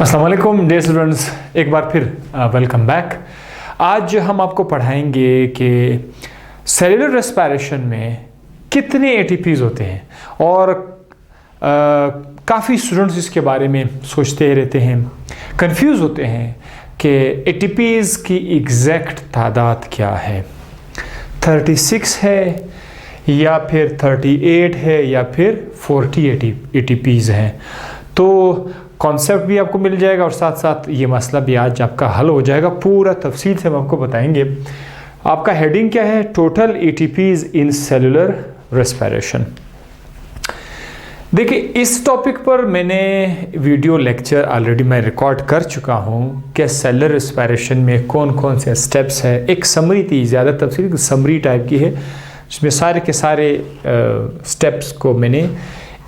अस्सलाम वालेकुम dear students, एक बार फिर वेलकम बैक। आज हम आपको पढ़ाएंगे कि सेलुलर रेस्पिरेशन में कितने एटीपीज होते हैं और काफ़ी स्टूडेंट्स इसके बारे में सोचते रहते हैं, कंफ्यूज होते हैं कि एटीपीज की एग्जैक्ट तादाद क्या है, 36 है या फिर 38 है या फिर 40 एटीपीज हैं। तो कॉन्सेप्ट भी आपको मिल जाएगा और साथ साथ ये मसला भी आज आपका हल हो जाएगा, पूरा तफसील से हम आपको बताएंगे। आपका हेडिंग क्या है? Total ATPs in cellular respiration. देखिए, इस टॉपिक पर मैंने वीडियो लेक्चर ऑलरेडी मैं रिकॉर्ड कर चुका हूँ कि सेलुलर रेस्पिरेशन में कौन कौन से स्टेप्स है। एक समरी थी, ज़्यादा तफसील समरी टाइप की है, जिसमें सारे के सारे स्टेप्स को मैंने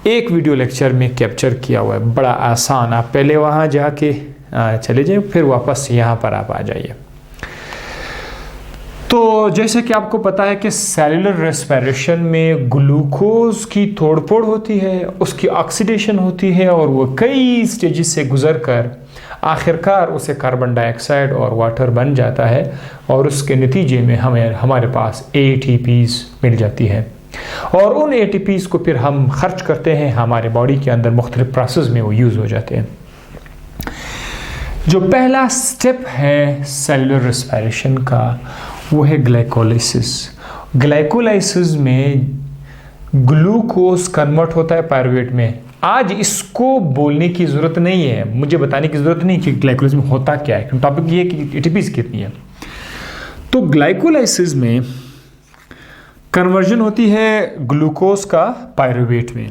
एक वीडियो लेक्चर में कैप्चर किया हुआ है। बड़ा आसान, आप पहले वहाँ जाके चले जाइए, फिर वापस यहाँ पर आप आ जाइए। तो जैसे कि आपको पता है कि सेलुलर रेस्पिरेशन में ग्लूकोज की तोड़फोड़ होती है, उसकी ऑक्सीडेशन होती है और वो कई स्टेजेस से गुजर कर आखिरकार उसे कार्बन डाइऑक्साइड और वाटर बन जाता है और उसके नतीजे में हमारे पास एटीपीज मिल जाती है और उन एटीपीज को फिर हम खर्च करते हैं हमारे बॉडी के अंदर, मुख्तलिफ प्रोसेस में वो यूज़ हो जाते हैं। जो पहला स्टेप है सेलुलर रेस्पिरेशन का वो है ग्लाइकोलाइसिस। ग्लाइकोलाइसिस में ग्लूकोज कन्वर्ट होता है पायरुवेट में। आज इसको बोलने की ज़रूरत नहीं है, मुझे बताने की ज़रूरत नहीं कि ग्लाइकोलाइसिस में होता क्या है, क्योंकि टॉपिक ये है कि एटीपीज कितनी है। तो ग्लाइकोलाइसिस में कन्वर्जन होती है ग्लूकोज का पायरुवेट में।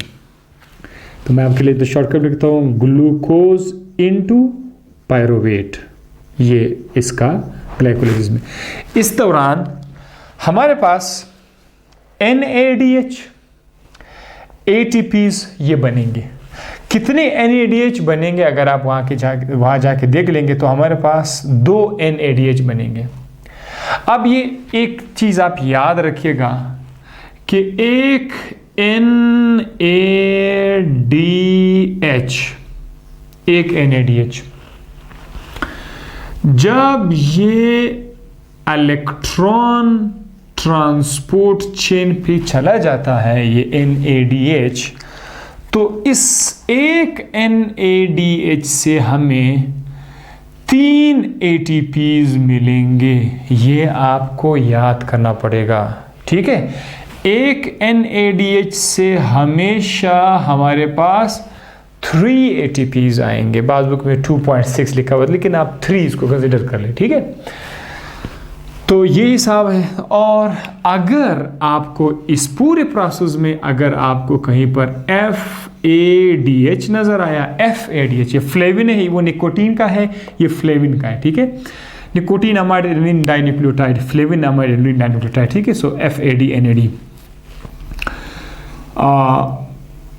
तो मैं आपके लिए तो शॉर्टकट लिखता हूँ, ग्लूकोज इनटू पायरुवेट, ये इसका ग्लाइकोलाइसिस में। इस दौरान हमारे पास NADH ATPs ये बनेंगे। कितने NADH बनेंगे अगर आप वहाँ जाके देख लेंगे तो हमारे पास 2 NADH बनेंगे। अब ये एक चीज़ आप याद रखिएगा कि एक NADH जब ये इलेक्ट्रॉन ट्रांसपोर्ट चेन पे चला जाता है, ये NADH, तो इस एक NADH से हमें 3 ATPs मिलेंगे। ये आपको याद करना पड़ेगा, ठीक है। एक NADH से हमेशा हमारे पास 3 ATPs आएंगे। बाज़ बुक में 2.6 लिखा हुआ है, लेकिन आप 3 इसको कंसिडर कर लें, ठीक है। तो ये हिसाब है। और अगर आपको इस पूरे प्रोसेस में अगर आपको कहीं पर FADH नज़र आया, FADH ये फ्लेविन है, वो निकोटीन का है, ये फ्लेविन का है, ठीक है। Nicotine amide adenine dinucleotide, flavin amide adenine dinucleotide, ठीक है। सो FAD-NAD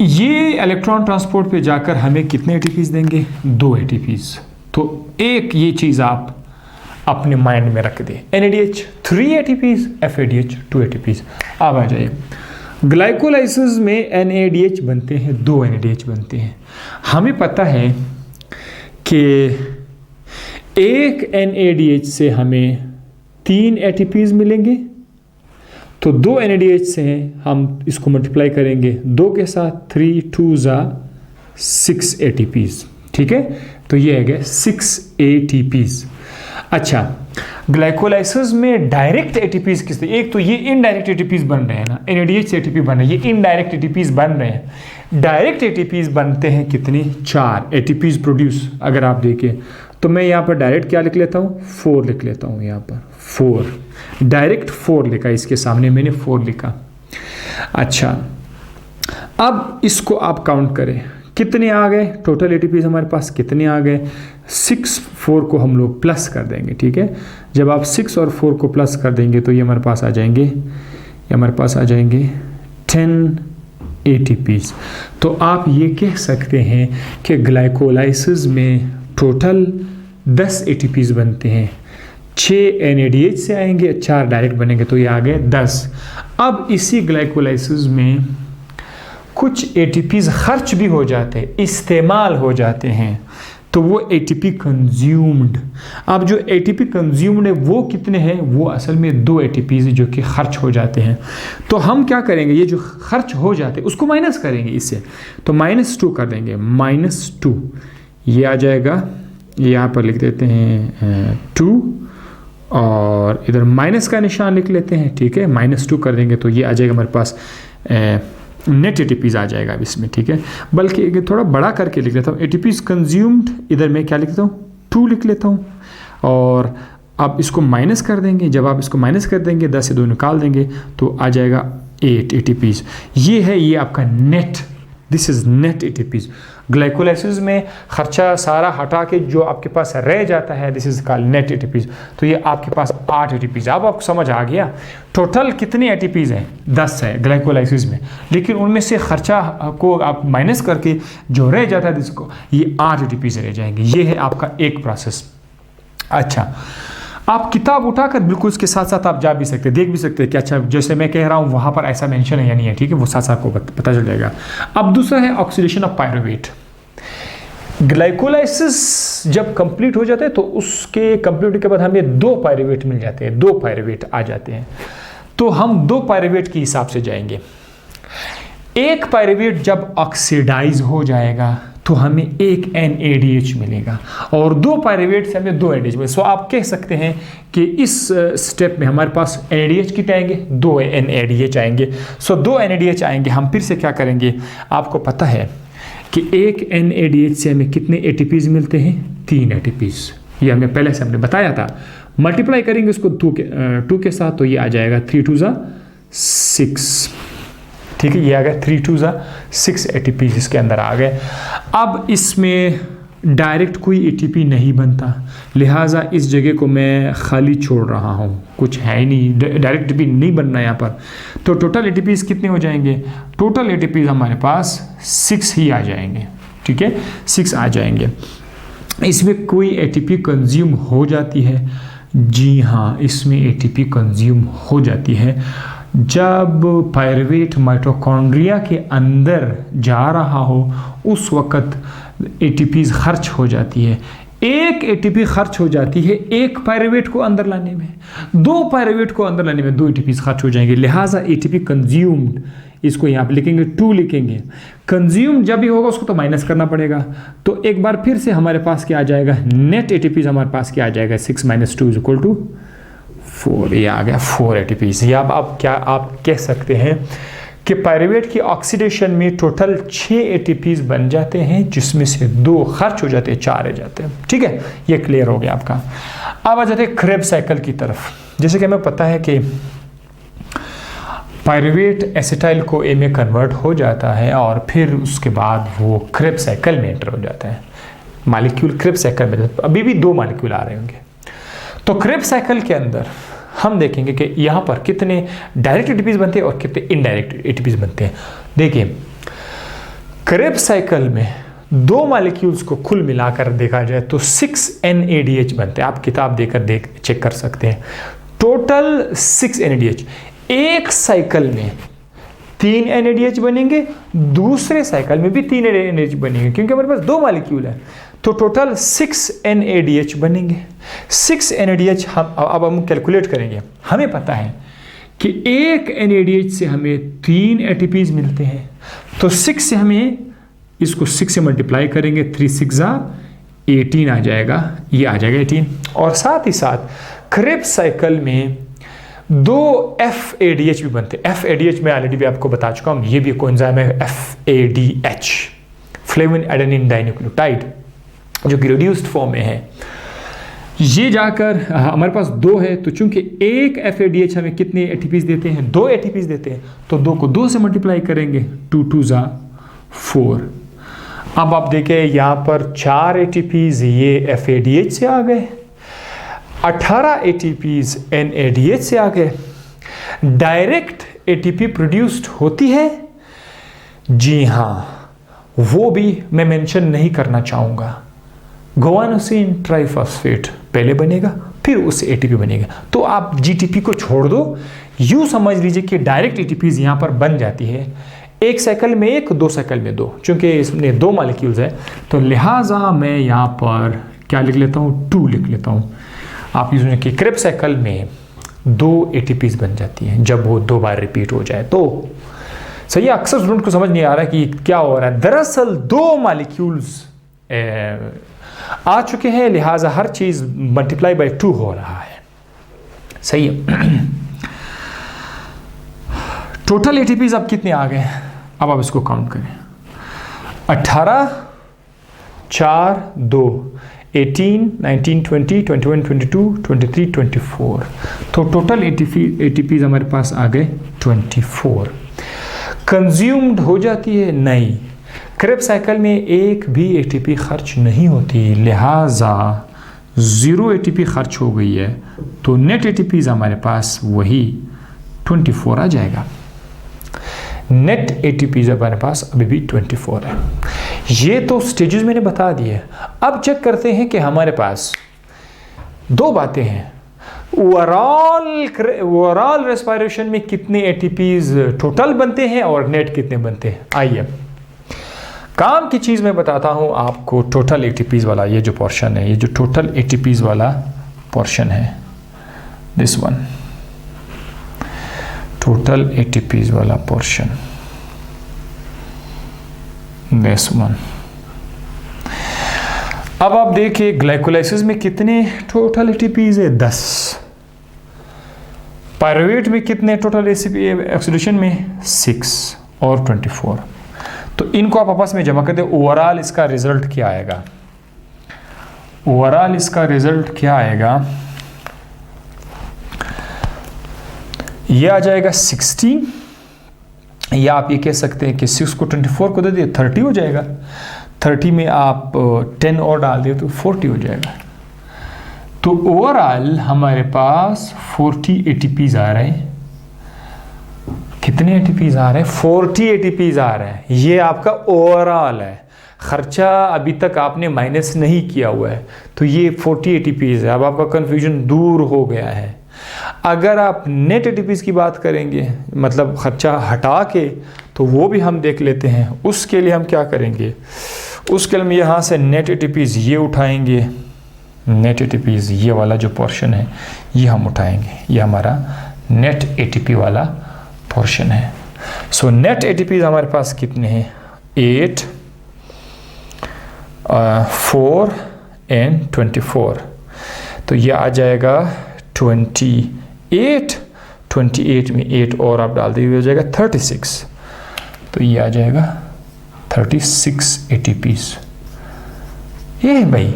ये इलेक्ट्रॉन ट्रांसपोर्ट पे जाकर हमें कितने एटीपीज देंगे? 2 एटीपीज। तो एक ये चीज़ आप अपने माइंड में रख दें, NADH 3 एटीपीज, FADH 2 एटीपीज। अब आ जाइए, ग्लाइकोलाइसिस में NADH बनते हैं, 2 NADH बनते हैं। हमें पता है कि एक NADH से हमें 3 एटीपीज मिलेंगे, तो 2 NADH से हम इसको मल्टीप्लाई करेंगे 2 के साथ, 3 2 6 ATPs, ठीक है। तो ये है 6 ATPs। अच्छा, ग्लाइकोलाइसिस में डायरेक्ट एटीपीज किससे? एक तो ये इनडायरेक्ट एटीपीज बन रहे हैं ना, NADH से एटीपी बन रहे हैं, ये इनडायरेक्ट एटीपीज बन रहे हैं। डायरेक्ट एटीपीज बनते हैं कितनी? 4 एटीपीज प्रोड्यूस। अगर आप देखें तो मैं यहाँ पर डायरेक्ट क्या लिख लेता हूँ? 4 लिख लेता हूँ, यहाँ पर 4 डायरेक्ट 4 लिखा, इसके सामने मैंने 4 लिखा। अच्छा, अब इसको आप काउंट करें, कितने आ गए टोटल एटीपीज हमारे पास? कितने आ गए? 6 4 को हम लोग प्लस कर देंगे, ठीक है। जब आप 6 और 4 को प्लस कर देंगे तो ये हमारे पास आ जाएंगे 10 ATPs। तो आप ये कह सकते हैं कि ग्लाइकोलाइसिस में टोटल 10 ATPs बनते हैं। 6 NADH से आएंगे, 4 डायरेक्ट बनेंगे, तो ये आ गए 10। अब इसी ग्लाइकोलाइसिस में कुछ एटीपीज खर्च भी हो जाते हैं, इस्तेमाल हो जाते हैं, तो वो एटीपी कंज्यूम्ड। अब जो एटीपी कंज्यूम्ड है वो कितने हैं, वो असल में 2 एटीपीज जो कि खर्च हो जाते हैं। तो हम क्या करेंगे, ये जो खर्च हो जाते हैं उसको माइनस करेंगे इससे, तो -2 कर देंगे, -2 ये आ जाएगा, यहाँ पर लिख देते हैं 2 और इधर माइनस का निशान लिख लेते हैं, ठीक है, -2 कर देंगे तो ये आ जाएगा हमारे पास नेट एटीपीज आ जाएगा अब इसमें, ठीक है। बल्कि थोड़ा बड़ा करके लिख लेता हूँ, एटीपीज कंज्यूम्ड, इधर मैं क्या लिखता हूँ 2 लिख लेता हूँ, और अब इसको माइनस कर देंगे। जब आप इसको माइनस कर देंगे 10 से 2 निकाल देंगे तो आ जाएगा 8 एटीपीज। ये है ये आपका net, this is net ATPs. Glycolysis में खर्चा सारा हटा के जो आपके पास रह जाता है, this is called net ATPs. तो ये आपके पास 8 एटीपीज। अब आपको समझ आ गया टोटल कितने एटीपीज हैं, 10 है ग्लाइकोलाइसिस में, लेकिन उनमें से खर्चा को आप माइनस करके जो रह जाता है जिसको, ये 8 एटीपीज रह जाएंगे। ये है आपका एक प्रोसेस। अच्छा, आप किताब उठाकर बिल्कुल उसके साथ साथ आप जा भी सकते हैं, देख भी सकते हैं कि अच्छा जैसे मैं कह रहा हूँ वहाँ पर ऐसा मेंशन है या नहीं है, ठीक है, वो साथ साथ आपको पता चल जाएगा। अब दूसरा है ऑक्सीडेशन ऑफ पायरुवेट। ग्लाइकोलाइसिस जब कंप्लीट हो जाता है तो उसके कंप्लीट के बाद हमें 2 पायरुवेट मिल जाते हैं, 2 पायरुवेट आ जाते हैं। तो हम 2 पायरुवेट के हिसाब से जाएंगे। एक पायरुवेट जब ऑक्सीडाइज हो जाएगा तो हमें एक NADH मिलेगा, और 2 पायरुवेट से हमें 2 NADH मिलेगा। सो आप कह सकते हैं कि इस स्टेप में हमारे पास NADH कितने आएंगे, 2 NADH आएंगे। सो 2 NADH आएंगे। हम फिर से क्या करेंगे, आपको पता है कि एक NADH से हमें कितने ATPs मिलते हैं, 3 ATPs। ये हमें पहले से हमने बताया था। मल्टीप्लाई करेंगे उसको 2 के साथ तो ये आ जाएगा 3 2 6, ठीक है, ये आ गया 3 2 6 ATPs इसके अंदर आ गए। अब इसमें डायरेक्ट कोई ATP नहीं बनता, लिहाजा इस जगह को मैं खाली छोड़ रहा हूँ, कुछ है ही नहीं, डायरेक्ट ATP नहीं बनना यहाँ पर। तो टोटल ATPs कितने हो जाएंगे, टोटल ATPs हमारे पास 6 ही आ जाएंगे, ठीक है, 6 आ जाएंगे। इसमें कोई ATP कंज्यूम हो जाती है, जी हाँ, इसमें ATP कंज्यूम हो जाती है। जब पायरुवेट माइटोकॉन्ड्रिया के अंदर जा रहा हो उस वक़्त ATPs खर्च हो जाती है। एक ATP खर्च हो जाती है एक पायरुवेट को अंदर लाने में, 2 पायरुवेट को अंदर लाने में 2 ATPs खर्च हो जाएंगे। लिहाजा ATP कंज्यूम्ड, इसको यहाँ पे लिखेंगे 2 लिखेंगे। कंज्यूम जब भी होगा उसको तो माइनस करना पड़ेगा। तो एक बार फिर से हमारे पास क्या आ जाएगा, नेट ATPs हमारे पास क्या आ जाएगा, 6 - 2 = 4। ये आ गया 4 ATPs। या अब क्या आप कह सकते हैं कि पायरुवेट की ऑक्सीडेशन में टोटल 6 ATPs बन जाते हैं, जिसमें से 2 खर्च हो जाते हैं, 4 रह जाते हैं, ठीक है, ये क्लियर हो गया आपका। अब आ जाते हैं क्रेब्स साइकिल की तरफ। जैसे कि हमें पता है कि पायरुवेट एसिटाइल को A में कन्वर्ट हो जाता है और फिर उसके बाद वो क्रेब्स साइकिल में एंटर हो जाता है, मॉलिक्यूल क्रेब्स साइकिल में। अभी भी 2 मॉलिक्यूल आ रहे होंगे। तो क्रेब्स साइकिल के अंदर हम देखेंगे कि यहाँ पर कितने डायरेक्ट ATPs बनते हैं और कितने इनडायरेक्ट ATPs बनते हैं। देखिए, क्रेब्स साइकिल में 2 मॉलिक्यूल्स को कुल मिलाकर देखा जाए तो 6 NADH बनते हैं। आप किताब देकर चेक कर सकते हैं, टोटल 6 NADH। एक साइकिल में 3 NADH बनेंगे, दूसरे साइकिल में भी 3 NADH बनेंगे, क्योंकि हमारे पास 2 मॉलिक्यूल है। तो टोटल 6 NADH बनेंगे। 6 NADH हम कैलकुलेट करेंगे। हमें पता है कि एक NADH से हमें 3 ATPs मिलते हैं, तो 6 से हमें इसको 6 से मल्टीप्लाई करेंगे, 3 6 18 आ जाएगा, ये आ जाएगा 18। और साथ ही साथ क्रेब्स साइकिल में 2 FADH भी बनते हैं। FADH मैं ऑलरेडी भी आपको बता चुका हूँ, ये भी कोएंजाइम है FADH, फ्लेविन एडेनिन डाइन्यूक्लियोटाइड, जो कि रिड्यूस्ड फॉर्म में है। ये जाकर हमारे पास 2 है, तो चूंकि एक FADH हमें कितने ATPs देते हैं, 2 ATPs देते हैं, तो 2 को 2 से मल्टीप्लाई करेंगे, 2 2 4। अब आप देखें यहाँ पर 4 ATPs ये FADH से आ गए, 18 ATPs NADH से आ गए। डायरेक्ट ATP प्रोड्यूस्ड होती है, जी हाँ, वो भी मैं मेंशन नहीं करना चाहूँगा। गुआनोसिन ट्राइफॉस्फेट पहले बनेगा, फिर उससे ATP बनेगा। तो आप GTP को छोड़ दो, यूँ समझ लीजिए कि डायरेक्ट ATPs यहाँ पर बन जाती है। एक साइकिल में एक, 2 साइकिल में 2, चूंकि इसमें 2 मॉलिक्यूल्स है तो लिहाजा मैं यहाँ पर क्या लिख लेता हूँ, 2 लिख लेता हूँ। आप यूँ समझें कि क्रेब्स साइकिल में 2 ATPs बन जाती हैं जब वो 2 बार रिपीट हो जाए। तो सही है, अक्सर स्टूडेंट को समझ नहीं आ रहा कि क्या हो रहा है। दरअसल 2 मॉलिक्यूल्स आ चुके हैं, लिहाजा हर चीज़ मल्टीप्लाई बाय 2 हो रहा है। सही है। टोटल ATPs अब कितने आ गए, अब आप इसको काउंट करें। 18, 4, 2, 18, 19, 20, 21, 22, 23, 24। तो टोटल ATPs हमारे पास आ गए 24। कंज्यूम्ड हो जाती है, नहीं। क्रेब्स साइकिल में एक भी ATP खर्च नहीं होती, लिहाजा 0 ATP खर्च हो गई है, तो नेट ATPs हमारे पास वही 24 आ जाएगा। नेट ATPs हमारे पास अभी भी 24 है। ये तो स्टेजेस मैंने बता दिए। अब चेक करते हैं कि हमारे पास 2 बातें हैं। ओवरऑल रेस्पिरेशन में कितने ATPs टोटल बनते हैं और नेट कितने बनते हैं। आइए काम की चीज़ मैं बताता हूँ आपको। टोटल ATPs वाला ये जो पोर्शन है, ये जो टोटल ATPs वाला पोर्शन है, दिस वन, टोटल ATPs वाला पोर्शन, दिस वन। अब आप देखिए ग्लाइकोलाइसिस में कितने टोटल ATPs है, 10। पायरुवेट में कितने टोटल ऑक्सीडेशन में, 6 और 24। तो इनको आप आपस में जमा कर दें। ओवरऑल इसका रिजल्ट क्या आएगा, ओवरऑल इसका रिजल्ट क्या आएगा, ये आ जाएगा 16, या आप ये कह सकते हैं कि 6 को 24 को दे दिए 30 हो जाएगा। 30 में आप 10 और डाल दिए तो 40 हो जाएगा। तो ओवरऑल हमारे पास 40 ATPs आ रहे हैं। कितने ATPs आ रहे हैं, 40 ATPs आ रहे हैं। ये आपका ओवरऑल है, खर्चा अभी तक आपने माइनस नहीं किया हुआ है, तो ये 40 ATPs है। अब आपका कन्फ्यूजन दूर हो गया है। अगर आप नेट ATPs की बात करेंगे, मतलब खर्चा हटा के, तो वो भी हम देख लेते हैं। उसके लिए हम क्या करेंगे, उसके लिए हम यहाँ से नेट ATPs ये उठाएंगे, नेट ATPs ये वाला जो पोर्शन है ये हम उठाएंगे, ये हमारा नेट ATP वाला पोर्शन है। सो नेट ATPs हमारे पास कितने हैं, 8, 4 एंड 24। तो ये आ जाएगा 28, 28 में 8 और आप डाल दीजिए, हो जाएगा 36। तो ये आ जाएगा 36 ATPs। ये है भाई,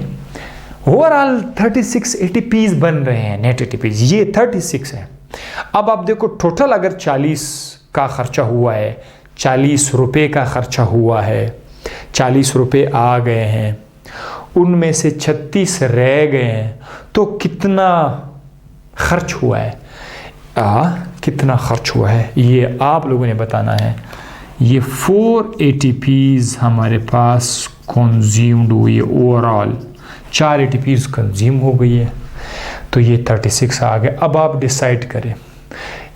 ओवरऑल 36 ATPs बन रहे हैं, नेट ATPs ये 36 है। अब आप देखो टोटल अगर 40 का खर्चा हुआ है, 40 रुपये का खर्चा हुआ है, 40 रुपये आ गए हैं, उनमें से 36 रह गए हैं, तो कितना खर्च हुआ है, कितना खर्च हुआ है ये आप लोगों ने बताना है। ये 4 ATPs हमारे पास कंज्यूम्ड हुई है, ओवरऑल 4 ATPs कंज्यूम हो गई है, तो ये 36 आ गया। अब आप डिसाइड करें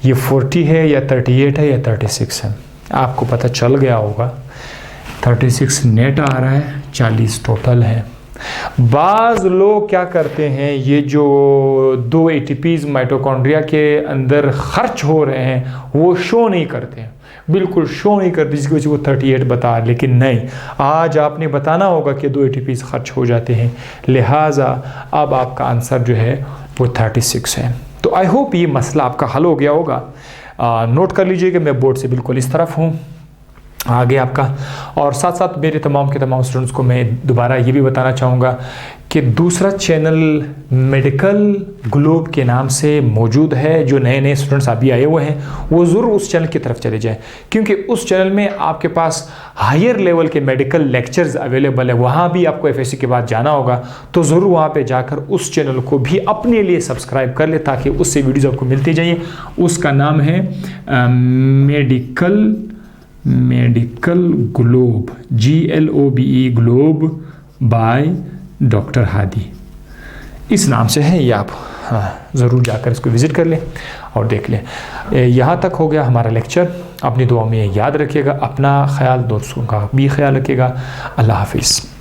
ये 40 है या 38 है या 36 है। आपको पता चल गया होगा 36 नेट आ रहा है, 40 टोटल है। बाज़ लोग क्या करते हैं, ये जो 2 ATPs माइटोकॉन्ड्रिया के अंदर खर्च हो रहे हैं वो शो नहीं करते हैं, बिल्कुल शो नहीं करते, जिसकी वजह से वो 38 बता। लेकिन नहीं, आज आपने बताना होगा कि 2 ATPs खर्च हो जाते हैं, लिहाजा अब आपका आंसर जो है वो 36 है। तो आई होप ये मसला आपका हल हो गया होगा। नोट कर लीजिए कि मैं बोर्ड से बिल्कुल इस तरफ हूँ आगे आपका। और साथ साथ मेरे तमाम के तमाम स्टूडेंट्स को मैं दोबारा ये भी बताना चाहूँगा कि दूसरा चैनल मेडिकल ग्लोब के नाम से मौजूद है। जो नए नए स्टूडेंट्स अभी आए हुए हैं वो ज़रूर उस चैनल की तरफ चले जाएं, क्योंकि उस चैनल में आपके पास हायर लेवल के मेडिकल लेक्चर्स अवेलेबल है। वहाँ भी आपको FSC के बाद जाना होगा, तो ज़रूर वहाँ पे जाकर उस चैनल को भी अपने लिए सब्सक्राइब कर ले, ताकि उससे वीडियोज़ आपको मिलती जाइए। उसका नाम है medical globe, GLOBE globe by doctor Hadi, इस नाम से है ये। आप हाँ, ज़रूर जाकर इसको विज़िट कर लें और देख लें। यहाँ तक हो गया हमारा लेक्चर। अपनी दुआ में याद रखिएगा, अपना ख्याल, दोस्तों का भी ख्याल रखिएगा। अल्लाह हाफिज़।